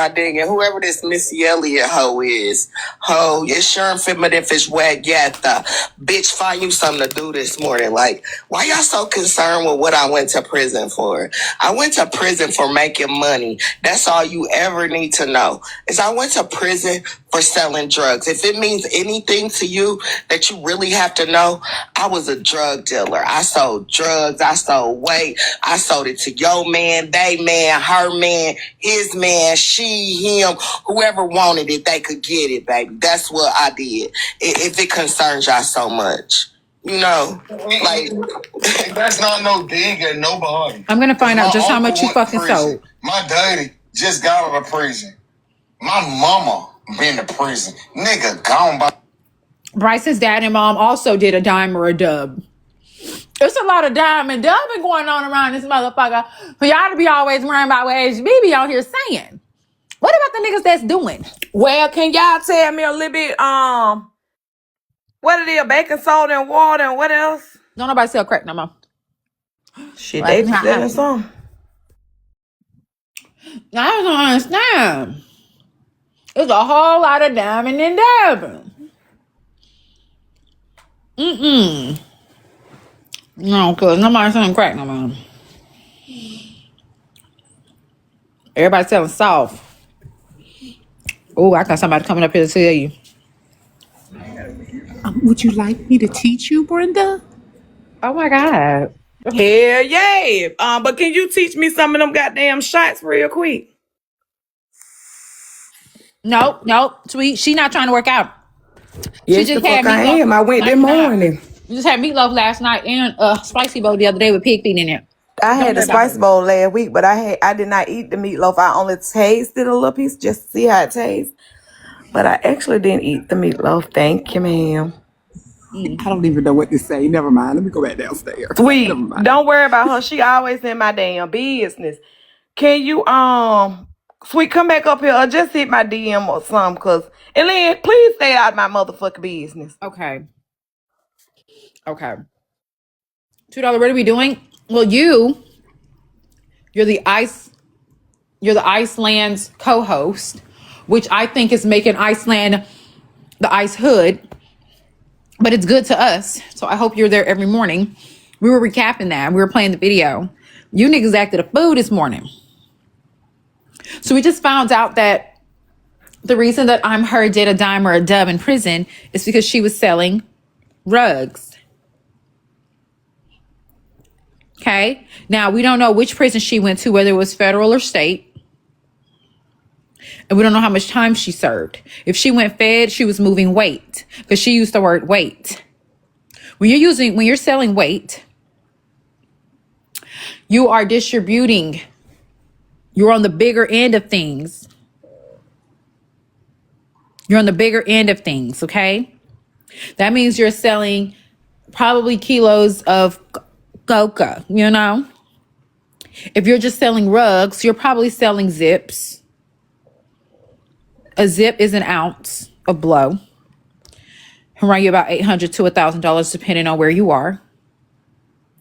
my digging. Whoever this Missy Elliott hoe is, ho, it's sure fit me if it's wet yet. Bitch, find you something to do this morning. Like, why y'all so concerned with what I went to prison for? I went to prison for making money. That's all you ever need to know. Is I went to prison for selling drugs. If it means anything to you that you really have to know, I was a drug dealer. I sold drugs. I sold weight. I sold it to your man, they man, her man, his man, she, him, whoever wanted it, they could get it, baby. That's what I did. If it concerns y'all so much. You know, like that's not no dig at nobody. I'm gonna find out just how much you fucking sold. My daddy just got out of prison. My mama been to prison. Nigga gone by. Brice's dad and mom also did a dime or a dub. There's a lot of dime and dubbing going on around this motherfucker for y'all to be always worrying about what HB be out here saying. What about the niggas that's doing? Well, can y'all tell me a little bit, what it is, baking soda and water and what else? Don't nobody sell crack no more. Shit, they be selling some. I don't understand. There's a whole lot of diamond and dabbing. No, cause nobody's selling crack no more. Everybody's selling soft. Oh, I got somebody coming up here to tell you. Would you like me to teach you, Brenda? Oh my God. Hell yeah. But can you teach me some of them goddamn shots real quick? Nope, sweet. She not trying to work out. Yes, she just had meatloaf. I am. I went this morning. You just had meatloaf last night and spicy bowl the other day with pig feet in it. I had the spicy bowl last week, but I did not eat the meatloaf. I only tasted a little piece just to see how it tastes. But I actually didn't eat the meatloaf. Thank you, ma'am. I don't even know what to say. Never mind. Let me go back downstairs. Sweet. Don't worry about her. She always in my damn business. Can you Sweet, come back up here or just hit my DM or something, and then please stay out of my motherfucking business. Okay. $2. What are we doing? Well, you're the Iceland's co-host, which I think is making Iceland the ice hood, but it's good to us. So I hope you're there every morning. We were recapping that. We were playing the video. You niggas acted a fool this morning. So we just found out that the reason that I'm her did a dime or a dub in prison is because she was selling rugs. Okay. Now we don't know which prison she went to, whether it was federal or state. And we don't know how much time she served. If she went fed, she was moving weight because she used the word weight. When you're selling weight, you are distributing. You're on the bigger end of things. Okay? That means you're selling probably kilos of coca, you know? If you're just selling rugs, you're probably selling zips. A zip is an ounce of blow. Around you about $800 to $1,000, depending on where you are.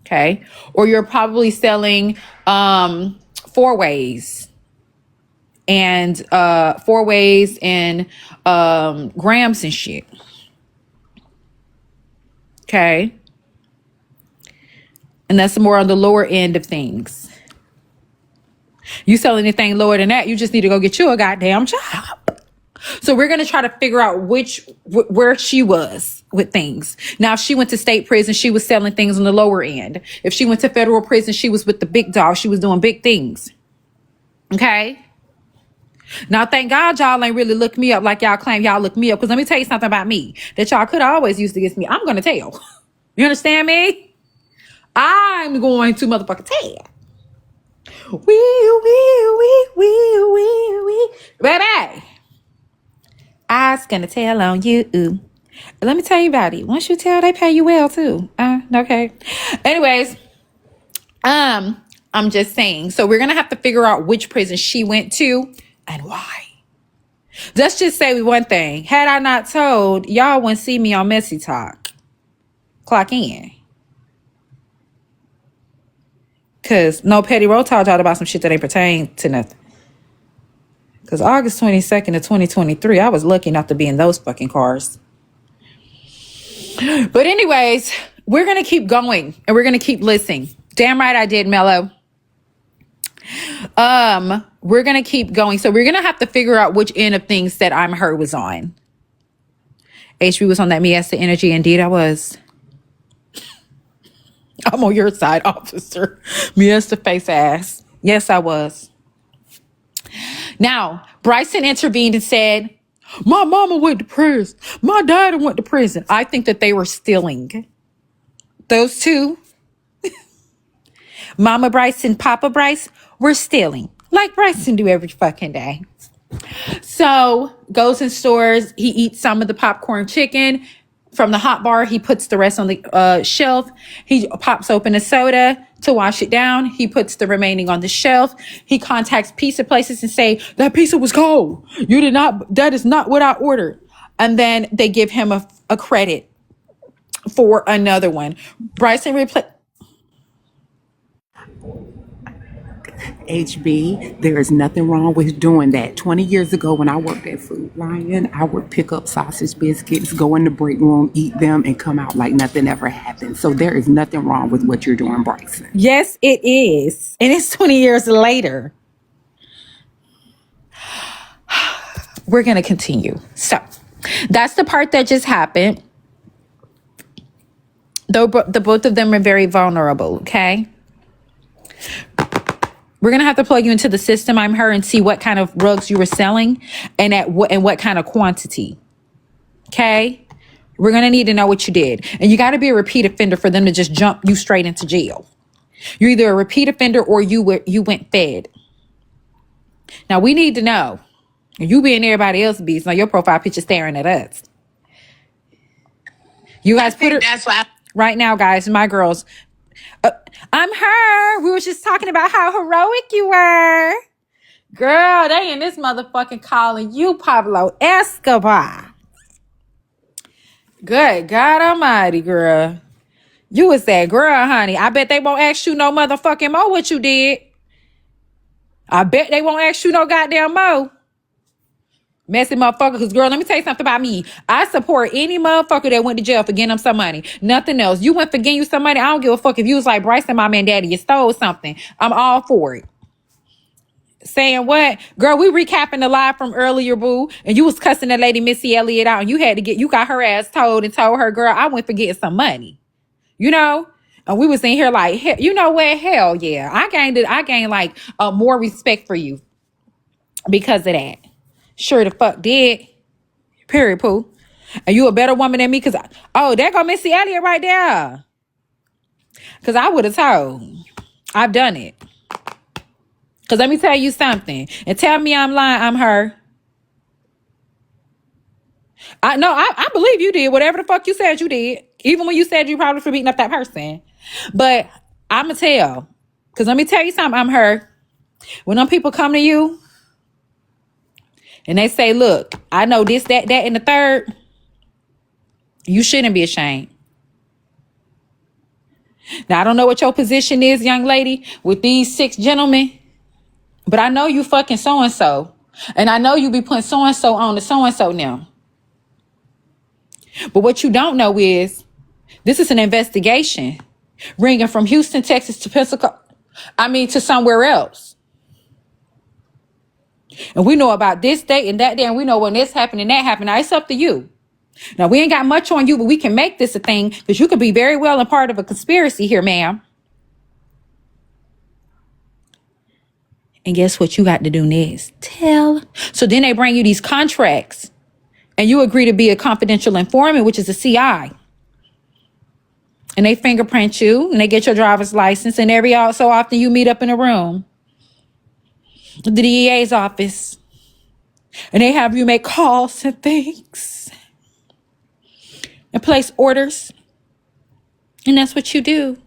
Okay? Or you're probably selling four ways and grams and shit. Okay. And that's more on the lower end of things. You sell anything lower than that, you just need to go get you a goddamn job. So we're going to try to figure out where she was with things. Now, if she went to state prison, she was selling things on the lower end. If she went to federal prison, she was with the big dog. She was doing big things. Okay. Now, thank God y'all ain't really looked me up like y'all claim y'all looked me up. Because let me tell you something about me that y'all could always use against me. I'm going to tell. You understand me? I'm going to motherfucking tell. Baby. I's gonna tell on you. Let me tell you about it. Once you tell, they pay you well too. Okay. Anyways, I'm just saying. So we're gonna have to figure out which prison she went to and why. Let's just say one thing. Had I not told, y'all wouldn't see me on Messy Talk. Clock in. Cause no Petty Roll told y'all about some shit that ain't pertain to nothing. Because August 22nd of 2023, I was lucky not to be in those fucking cars. But anyways, we're going to keep going and we're going to keep listening. Damn right I did, Mello. We're going to keep going. So we're going to have to figure out which end of things that I'm Her was on. HB was on that Miesta energy. Indeed, I was. I'm on your side, officer. Miesta face ass. Yes, I was. Now, Bryson intervened and said, my mama went to prison. My daddy went to prison. I think that they were stealing. Those two, Mama Brice and Papa Brice, were stealing. Like Bryson do every fucking day. So, goes in stores. He eats some of the popcorn chicken from the hot bar. He puts the rest on the shelf. He pops open a soda to wash it down. He puts the remaining on the shelf. He contacts pizza places and say, that pizza was cold. That is not what I ordered. And then they give him a credit for another one. Bryson HB, there is nothing wrong with doing that. 20 years ago when I worked at Food Lion, I would pick up sausage biscuits, go in the break room, eat them, and come out like nothing ever happened. So there is nothing wrong with what you're doing, Bryson. Yes, it is. And it's 20 years later. We're going to continue. So that's the part that just happened. Though the both of them are very vulnerable, okay? We're going to have to plug you into the system, I'm Her, and see what kind of rugs you were selling and what kind of quantity. Okay? We're going to need to know what you did. And you got to be a repeat offender for them to just jump you straight into jail. You're either a repeat offender or you went fed. Now, we need to know. You being everybody else's beast, now your profile picture staring at us. You guys put it... That's why... Right now, guys, my girls... I'm Her. We were just talking about how heroic you were. Girl, they in this motherfucking calling you Pablo Escobar. Good God almighty, girl. You was that girl, honey. I bet they won't ask you no motherfucking more what you did. I bet they won't ask you no goddamn more. Messy motherfucker, because girl, let me tell you something about me. I support any motherfucker that went to jail for getting them some money. Nothing else. You went for getting you some money. I don't give a fuck if you was like Bryce and Mama and Daddy. You stole something. I'm all for it. Saying what? Girl, we recapping the live from earlier, boo. And you was cussing that lady Missy Elliott out. And you got her ass told and told her, girl, I went for getting some money. You know? And we was in here like, you know what? Hell yeah. I gained like more respect for you because of that. Sure the fuck did. Period, poo. And you a better woman than me because, there go Missy Elliott right there. Because I would have told. I've done it. Because let me tell you something. And tell me I'm lying, I'm Her. I believe you did. Whatever the fuck you said you did. Even when you said you probably for beating up that person. But I'm going to tell. Because let me tell you something, I'm Her. When them people come to you, and they say, look, I know this, that, and the third. You shouldn't be ashamed. Now, I don't know what your position is, young lady, with these 6 gentlemen. But I know you fucking so-and-so. And I know you be putting so-and-so on to so-and-so now. But what you don't know is, this is an investigation. Ringing from Houston, Texas to to somewhere else. And we know about this date and that day, and we know when this happened and that happened. Now, it's up to you. Now, we ain't got much on you, but we can make this a thing because you could be very well a part of a conspiracy here, ma'am. And guess what you got to do next? Tell. So then they bring you these contracts, and you agree to be a confidential informant, which is a CI. And they fingerprint you, and they get your driver's license, and every so often you meet up in a room. The DEA's office, and they have you make calls and things and place orders, and that's what you do.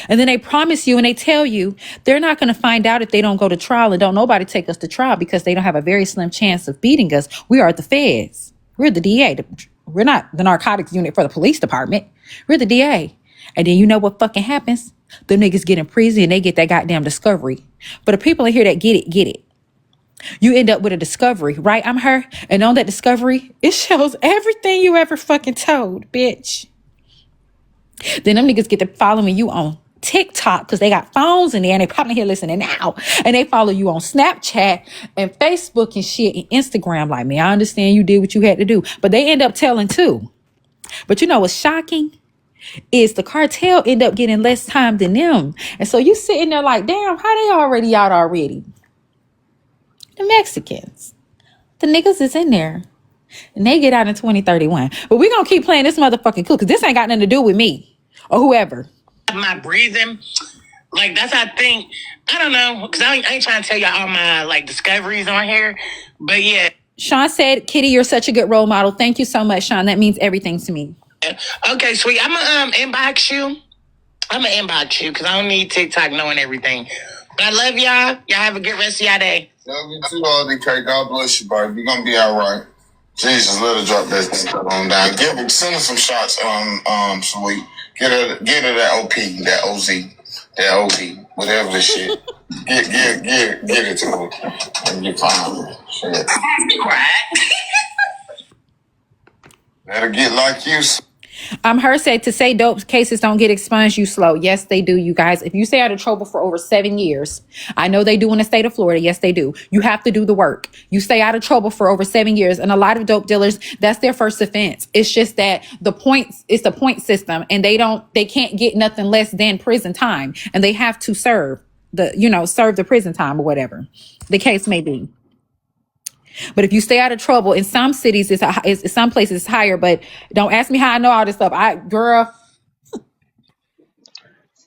And then they promise you and they tell you they're not going to find out if they don't go to trial, and don't nobody take us to trial because they don't have a very slim chance of beating us. We are the feds. We're the DA. We're not the narcotics unit for the police department. We're the DA. And then you know what fucking happens? The niggas get in prison and they get that goddamn discovery. But the people in here that get it, get it. You end up with a discovery, right? I'm her. And on that discovery, it shows everything you ever fucking told, bitch. Then them niggas get to following you on TikTok because they got phones in there and they probably here listening now. And they follow you on Snapchat and Facebook and shit and Instagram. Like, man, I understand you did what you had to do. But they end up telling too. But you know what's shocking? Is the cartel end up getting less time than them. And so you sitting there like, damn, how they already out already? The Mexicans. The niggas is in there. And they get out in 2031. But we gonna keep playing this motherfucking cool because this ain't got nothing to do with me or whoever. My breathing, like that's I think, I don't know, because I ain't trying to tell y'all all my like discoveries on here. But yeah. Sean said, Kitty, you're such a good role model. Thank you so much, Sean. That means everything to me. Okay, sweet. I'm gonna inbox you. I'm gonna inbox you because I don't need TikTok knowing everything. But I love y'all. Y'all have a good rest of y'all day. Love you too, RDK. God bless you, baby. You're gonna be all right. Jesus, let her drop that thing on down. Send her some shots, sweet. Get her that OP, that OZ, that OD, whatever the shit. Get it to her. And you fine. Shit. Let her get like you. Her said to say dope cases don't get expunged, you slow. Yes, they do, you guys. If you stay out of trouble for over 7 years, I know they do in the state of Florida. Yes, they do. You have to do the work. You stay out of trouble for over 7 years. And a lot of dope dealers, that's their first offense. It's just that it's the point system and they can't get nothing less than prison time. And they have to serve the prison time or whatever the case may be. But if you stay out of trouble, in some cities, it's some places it's higher. But don't ask me how I know all this stuff. Girl.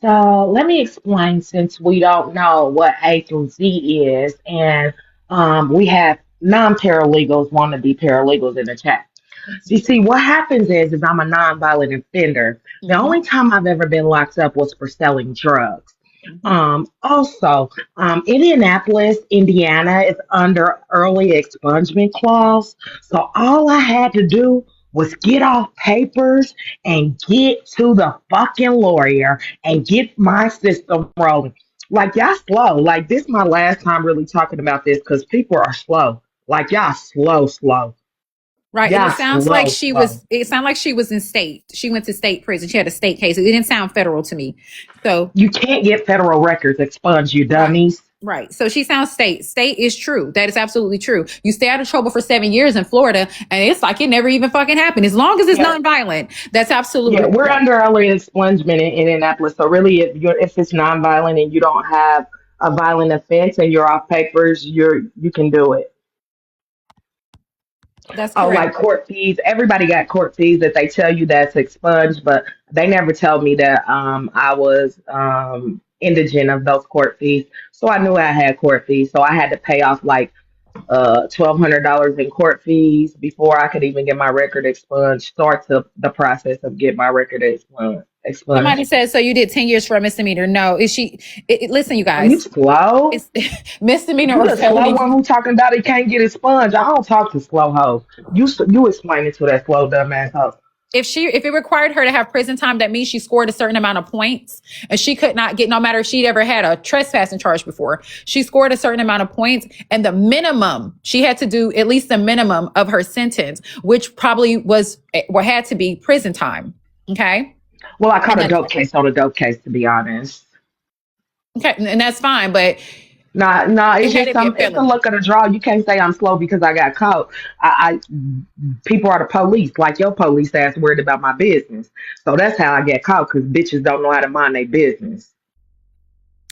So let me explain since we don't know what A through Z is, and we have non-paralegals want to be paralegals in the chat. You see, what happens is I'm a non-violent offender. The only time I've ever been locked up was for selling drugs. Also, Indianapolis, Indiana is under early expungement clause. So all I had to do was get off papers and get to the fucking lawyer and get my system rolling. Like, y'all slow. Like, this is my last time really talking about this because people are slow. Like, y'all slow. Right. And Y'all it sounds slow, like slow. it sounded like she was in state. She went to state prison. She had a state case. It didn't sound federal to me. So You can't get federal records expunged, you right. dummies. Right. So she sounds state. State is true. That is absolutely true. You stay out of trouble for 7 years in Florida, and it's like it never even fucking happened. As long as it's Yeah. nonviolent, that's absolutely Yeah, we're correct. under early expungement in Indianapolis. So really, if it's nonviolent and you don't have a violent offense and you're off papers, you can do it. That's Oh, correct. like court fees. Everybody got court fees that they tell you that's expunged, but they never tell me that I was indigent of those court fees. So I knew I had court fees. So I had to pay off like $1,200 in court fees before I could even get my record expunged. Start the process of getting my record Somebody expunged. said, so you did 10 years for a misdemeanor. No, is she? Listen, you Are you guys, slow? it's misdemeanor You or the slow felony. one who talking about he can't get expunged. I don't talk to slow hoes. You explain it to that slow dumb ass hoe. If it required her to have prison time, that means she scored a certain amount of points and she could not get, no matter if she'd ever had a trespassing charge before, she scored a certain amount of points and the minimum, she had to do at least the minimum of her sentence, which probably had to be prison time. Okay. Well, I caught And a dope case on a dope case, to be honest. and that's fine, but Nah, it it's had just to be a it's the felony. luck of the draw. You can't say I'm slow because I got caught. I people are the police, like your police ass worried about my business. So that's how I get caught because bitches don't know how to mind their business.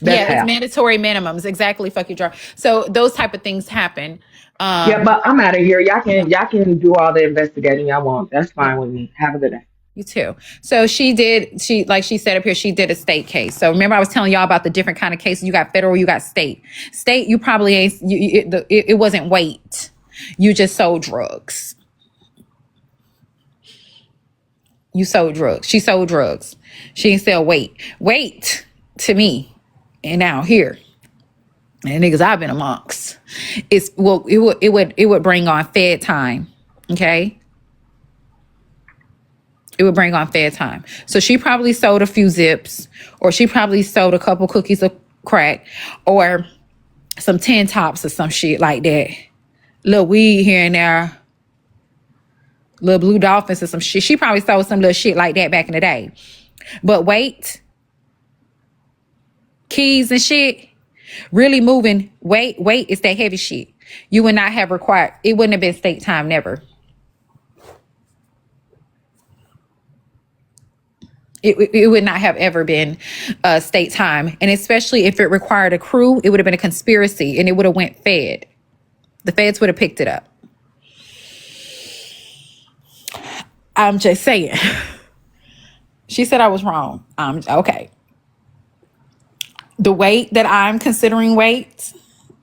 That's Yeah, it's how. mandatory minimums. Exactly. Fuck you, draw. So those type of things happen. Yeah, Um, but I'm out of here. yeah, Y'all can do all the investigating y'all want. That's yeah. fine with me. Have a good day. You too. So like she said up here, she did a state case. So remember I was telling y'all about the different kind of cases. You got federal, you got state. State, you probably ain't, it wasn't weight. You just sold drugs. You sold drugs. She sold drugs. She didn't sell weight. Weight to me. And now here. And niggas I've been amongst. It would bring on Fed time. Okay. It would bring on Fed time. So she probably sold a few zips, or she probably sold a couple cookies of crack, or some 10 tops or some shit like that. Little weed here and there. Little blue dolphins or some shit. She probably sold some little shit like that back in the day. But weight, keys and shit, really moving. Weight is that heavy shit. You would not have required, it wouldn't have been state time, never. It would not have ever been state time. And especially if it required a crew, it would have been a conspiracy and it would have went fed. The feds would have picked it up. I'm just saying. She said I was wrong. Okay. The weight that I'm considering weight,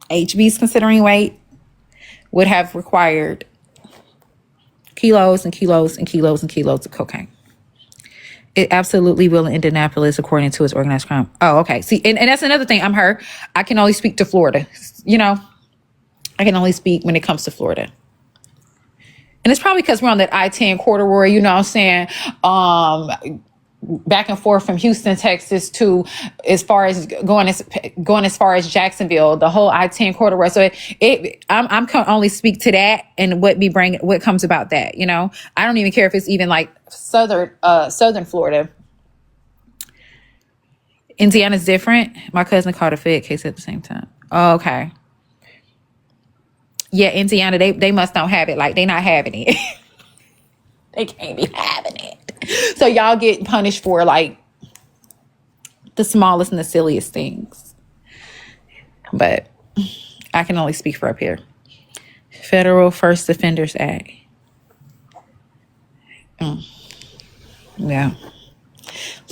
HB's considering weight, would have required kilos and kilos and kilos and kilos of cocaine. It absolutely will in Indianapolis, according to its organized crime. Oh, okay. See, and that's another thing. I'm her. I can only speak to Florida. You know, I can only speak when it comes to Florida. And it's probably because we're on that I-10 corridor, you know what I'm saying? Back and forth from Houston, Texas to as far as going as far as Jacksonville, the whole I-10 corridor. So I'm can only speak to that and what comes about that. You know, I don't even care if it's even like southern Florida. Indiana's different. My cousin caught a Fed case at the same time. Oh, okay. Yeah, Indiana, they must not have it. Like they not having it. They can't be having it. So y'all get punished for like the smallest and the silliest things. But I can only speak for up here. Federal First Offenders Act. Yeah.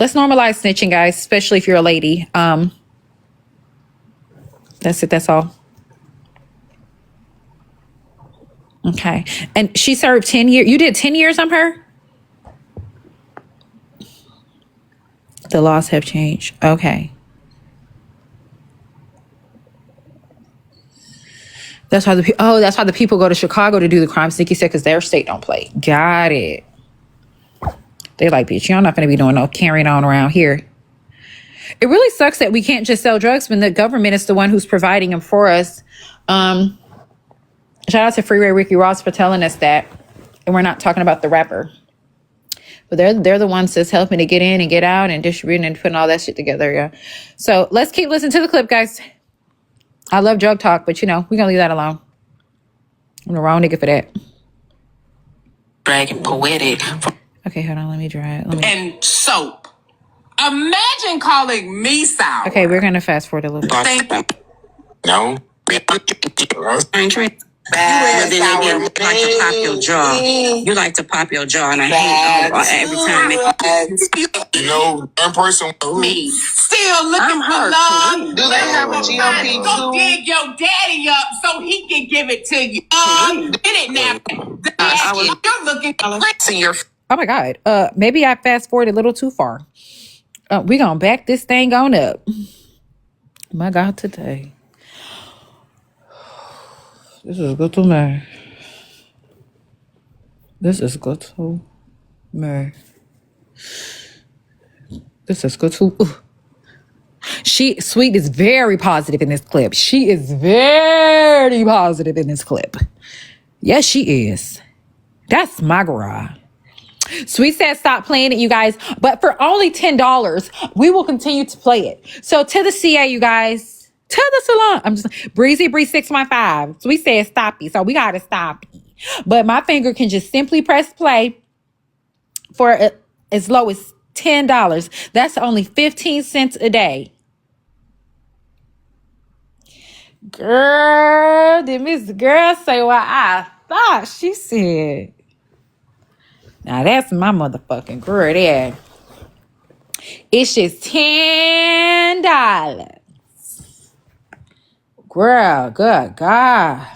Let's normalize snitching, guys, especially if you're a lady. That's it. That's all. Okay. And she served 10 years. You did 10 years on her? The laws have changed. Okay. That's why the people go to Chicago to do the crime. Nikki said because their state don't play. Got it. They like, bitch, you're not going to be doing no carrying on around here. It really sucks that we can't just sell drugs when the government is the one who's providing them for us. Shout out to Freeway Ricky Ross for telling us that. And we're not talking about the rapper. But they're the ones that's helping to get in and get out and distributing and putting all that shit together. Yeah. So let's keep listening to the clip, guys. I love drug talk, but you know, we're going to leave that alone. I'm the wrong nigga for that. Dragon poetic. Okay, hold on. Let me dry it. And soap. Imagine calling me sour. Okay, we're going to fast forward a little bit. No. Bad. But then again, you like to pop your jaw. You like to pop your jaw, and I hate every time You know, one person me still looking for love. Do they have a GOP? Go dig your daddy up so he can give it to you. Get it now. You're looking for your. Oh my God. Maybe I fast forwarded a little too far. We're going to back this thing on up. My God, today. This is good to me. This is good to me. This is good to... Sweet is very positive in this clip. She is very positive in this clip. Yes, she is. That's my girl. Sweet said stop playing it, you guys. But for only $10, we will continue to play it. So to the CA, you guys. To the salon. I'm just Breezy Breeze 615. Sweet said stop it. So we got to stop it. But my finger can just simply press play for as low as $10. That's only 15 cents a day. Girl, did Miss Girl say what I thought she said? Now that's my motherfucking girl there. It's just $10. Girl, good God.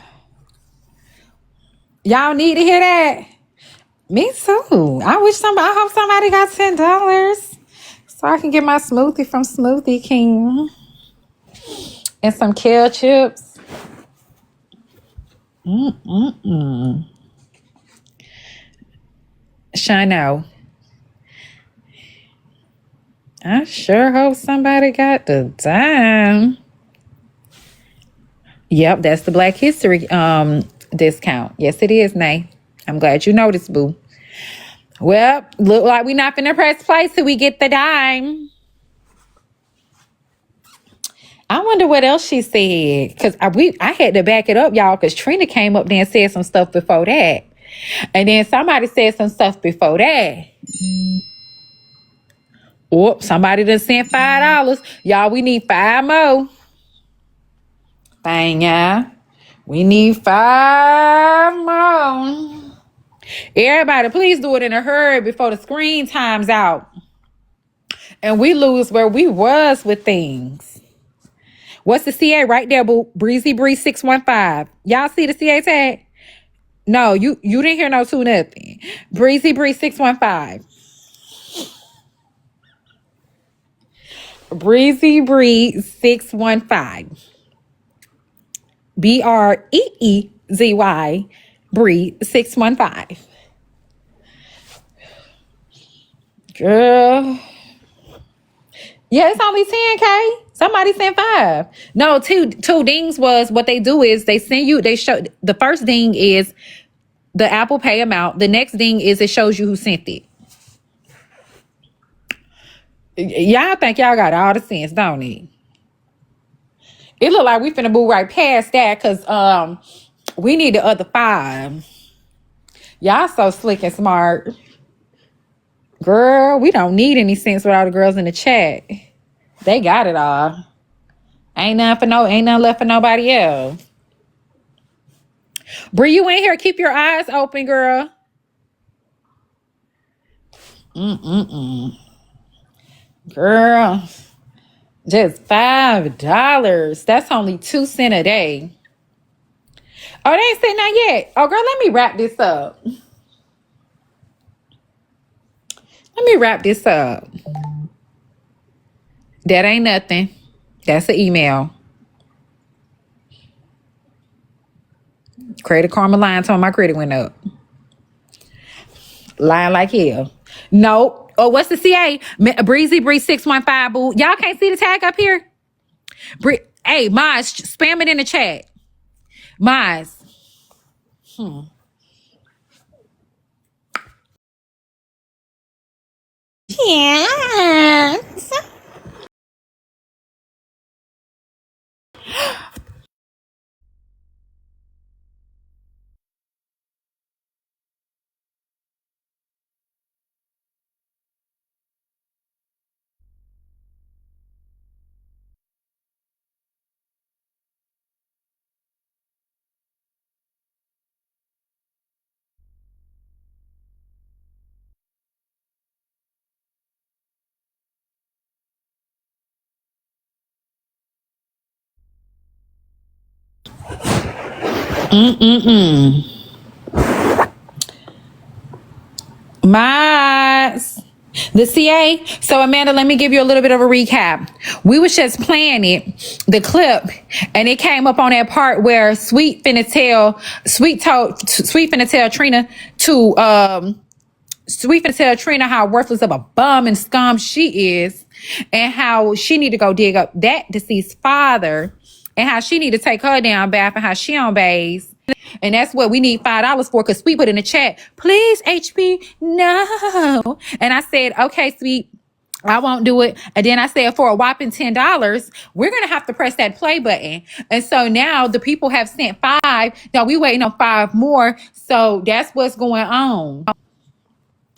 Y'all need to hear that? Me too. I hope somebody got $10 so I can get my smoothie from Smoothie King and some kale chips. Shino. I sure hope somebody got the dime. Yep, that's the Black History discount. Yes, it is, Nay. I'm glad you noticed, boo. Well, look like we not finna press play till we get the dime. I wonder what else she said. Because I had to back it up, y'all, because Trina came up there and said some stuff before that. And then somebody said some stuff before that. Oh, somebody done sent $5. Y'all, we need 5 more. Dang, y'all. We need 5 more. Everybody, please do it in a hurry before the screen times out. And we lose where we was with things. What's the CA right there, boo? Breezy Breeze 615. Y'all see the CA tag? No, you didn't hear no 2 nothing. Breezy Breeze 615. Breezy Breeze 615. BREEZY Bree 615. Girl. Yeah, it's only 10K. Somebody sent 5. No, two dings was what they do is they send you, they show the first ding is the Apple Pay amount. The next ding is it shows you who sent it. Y'all think y'all got all the sense, don't it? It look like we finna move right past that because we need the other 5. Y'all so slick and smart. Girl, we don't need any sense with all the girls in the chat. They got it all. Ain't nothing left for nobody else. Bree, you in here? Keep your eyes open, girl. Girl, just $5. That's only 2 cents a day. Oh, they ain't said nothing yet. Oh, girl, let me wrap this up. That ain't nothing. That's an email. Credit Karma lying told my credit went up. Lying like hell. Nope. Oh, what's the CA? Breezy Breeze 615, boo. Y'all can't see the tag up here? Hey, Maz, spam it in the chat. Maz. Yes. Maz. The CA. So Amanda, let me give you a little bit of a recap. We was just playing the clip, and it came up on that part where Sweet finna tell Trina how worthless of a bum and scum she is, and how she need to go dig up that deceased father, and how she need to take her down bath, and how she on bays. And that's what we need $5 for, because Sweet put in the chat, please, HP, no. And I said, okay, Sweet, I won't do it. And then I said, for a whopping $10, we're going to have to press that play button. And so now the people have sent 5. Now we waiting on 5 more. So that's what's going on.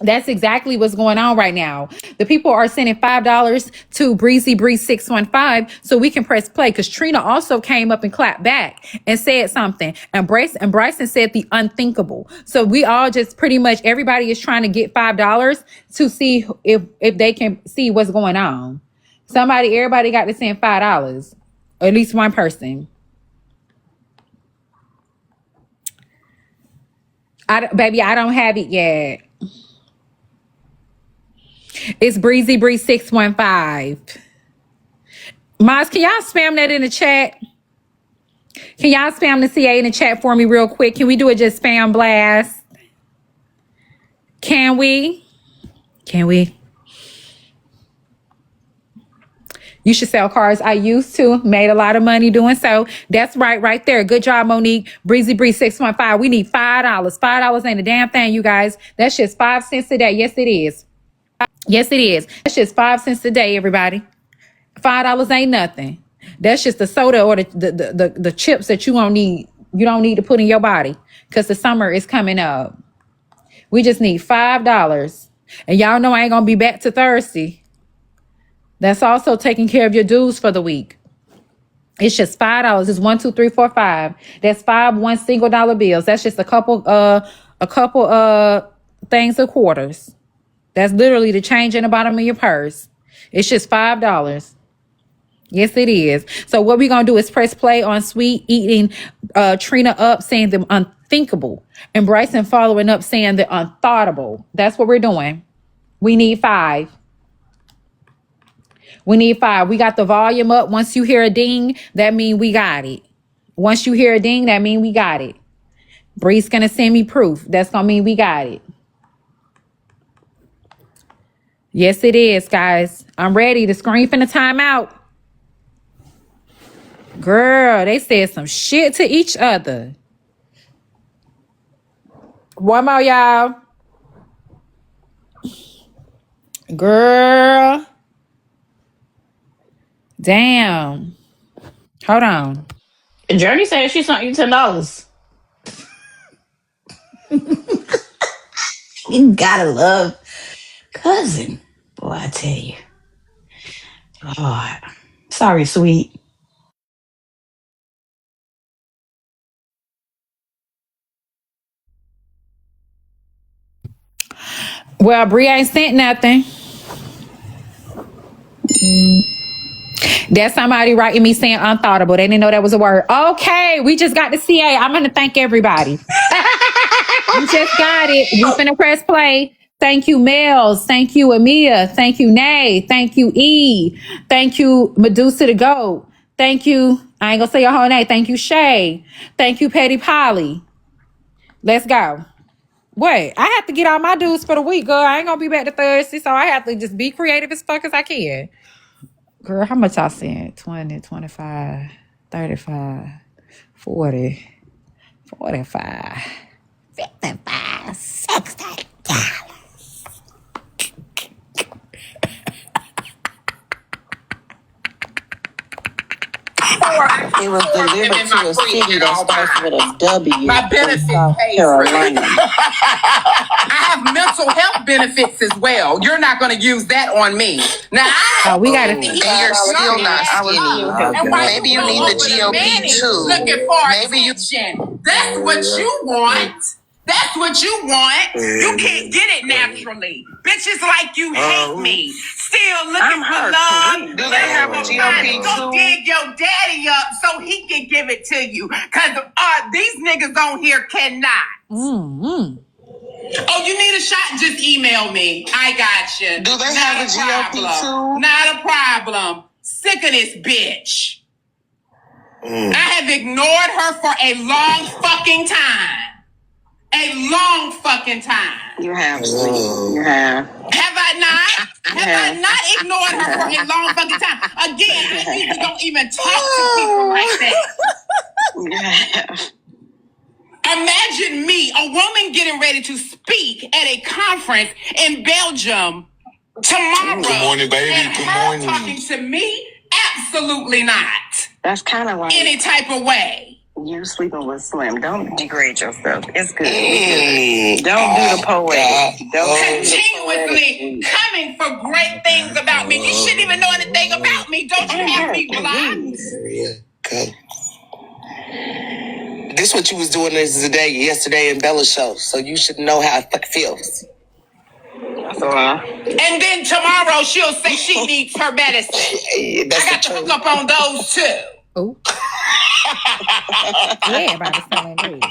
That's exactly what's going on right now. The people are sending $5 to Breezy Breeze 615 so we can press play, because Trina also came up and clapped back and said something. And Bryson said the unthinkable. So we all just pretty much, everybody is trying to get $5 to see if they can see what's going on. Everybody got to send $5. At least one person. Baby, I don't have it yet. It's Breezy Breeze 615. Maz, can y'all spam that in the chat? Can y'all spam the CA in the chat for me real quick? Can we do it just spam blast? Can we? You should sell cars. I used to. Made a lot of money doing so. That's right there. Good job, Monique. Breezy Breeze 615. We need $5. $5 ain't a damn thing, you guys. That's just 5 cents a day. Yes, it is. Yes, it is. That's just 5 cents a day, everybody. $5 ain't nothing. That's just the soda or the chips that you don't need. You don't need to put in your body because the summer is coming up. We just need $5. And y'all know I ain't gonna be back to Thursday. That's also taking care of your dues for the week. It's just $5. It's 1, 2, 3, 4, 5. That's 5 $1 single dollar bills. That's just a couple things of quarters. That's literally the change in the bottom of your purse. It's just $5. Yes, it is. So what we're gonna do is press play on Sweet eating Trina up, saying the unthinkable, and Bryson following up saying the unthoughtable. That's what we're doing. We need 5. We need 5. We got the volume up. Once you hear a ding, that means we got it. Once you hear a ding, that means we got it. Bree's gonna send me proof. That's gonna mean we got it. Yes, it is, guys. I'm ready. The screen finna time out. Girl, they said some shit to each other. One more, y'all. Girl. Damn. Hold on. Journey said she sent you $10. You gotta love cousin. Boy, I tell you. Lord. Sorry, Sweet. Well, Bree ain't sent nothing. That's somebody writing me saying unthoughtable. They didn't know that was a word. Okay, we just got the CA. I'm going to thank everybody. We just got it. We finna press play. Thank you, Mels. Thank you, Amia. Thank you, Nay. Thank you, E. Thank you, Medusa the Goat. Thank you. I ain't gonna say your whole name. Thank you, Shay. Thank you, Petty Polly. Let's go. Wait, I have to get all my dues for the week, girl. I ain't gonna be back to Thursday, so I have to just be creative as fuck as I can. Girl, how much I sent? 20, 25, 35, 40, 45, 55, 60. It was delivered to a city that starts with a W. My benefits paid for it. I have mental health benefits as well. You're not going to use that on me. Now, we got it. And you're still not skinny. Maybe you need the GOP too. Looking for attention. That's what you want. That's what you want. You can't get it naturally. Bitches like you hate me. Still looking for love. Do they have a GOP Go too? dig your daddy up so he can give it to you. Because these niggas on here cannot. Mm-hmm. Oh, you need a shot? Just email me. I got you. Do they have a GOP too? Not a problem. Sick of this bitch. I have ignored her for a long fucking time. A long fucking time. You have, sweet. You have. Have I not? Have I not ignored her for a long fucking time? Again, I usually don't even talk to people like that. You have. Imagine me, a woman getting ready to speak at a conference in Belgium tomorrow. Good morning, baby. And Good her morning. talking to me? Absolutely not. That's kind of like any type of way. You sleeping with Slim. Don't degrade yourself. It's good. Don't do the poetic. Continuously coming for great things about me. You shouldn't even know anything about me. Don't you have me blind? Okay. This what you was doing yesterday in Bella's show, so you should know how it feels. That's all right. And then tomorrow she'll say she needs her medicine. I got to hook up on those too. Oh. Yeah, everybody's selling weed.